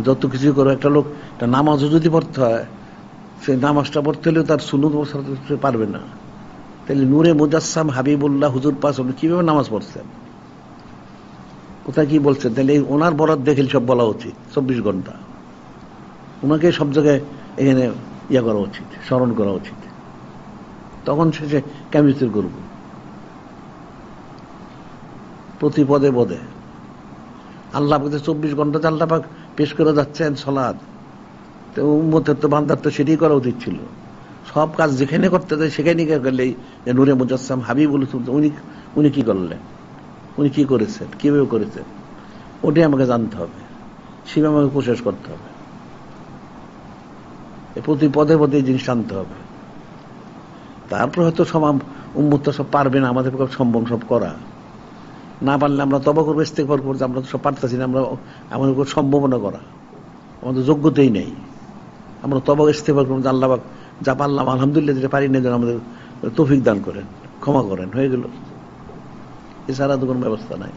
যত কিছু করো, একটা লোক একটা নামাজও যদি পড়তে হয়, সেই নামাজটা পড়তে হলেও তার সুন্নত পারবে না। তাহলে নূরে মুজাসসাম হাবিবুল্লাহ হুজুর পাক কিভাবে নামাজ পড়ছেন, কোথায় কি বলছেন? তাহলে ওনার বরাত দেখে সব বলা উচিত, 24 ঘন্টা ওনাকে সব জায়গায় এখানে ইয়া করা উচিত, স্মরণ করা উচিত। তখন শেষে কেমিস্ট্রি করব প্রতি পদে পদে। আল্লাহ পাক 24 ঘন্টাতে আল্লাহ পাক পেশ করে যাচ্ছেন সলাৎ, তো উম্মতের তো বান্দার তো সেটাই করা উচিত ছিল। সব কাজ যেখানে করতে যায় সেখানে গেলেই নূরে মুজাসসাম হাবিবুল উনি উনি কি করলেন, উনি কি করেছেন, কিভাবে করেছেন, ওটাই আমাকে জানতে হবে, সেভাবে আমাকে প্রসেস করতে হবে, প্রতি পদে পদে এই জিনিস আনতে হবে। তারপর হয়তো সব উম্মত সব পারবে না, আমাদের পক্ষে সম্ভব সব করা। না পারলে আমরা তওবা করবো, ইস্তেগফার করবো, আমরা তো সব পারতেছি না, আমরা আমাদের উপর সম্ভাবনা করা আমাদের যোগ্যতাই নেই। আমরা তওবা ইস্তেগফার করবো, আল্লাহ পাক যা পারলাম আলহামদুলিল্লাহ, যেটা পারি না যেন আমাদের তৌফিক দান করেন, ক্ষমা করেন, হয়ে গেল। এছাড়া তো কোনো ব্যবস্থা নাই।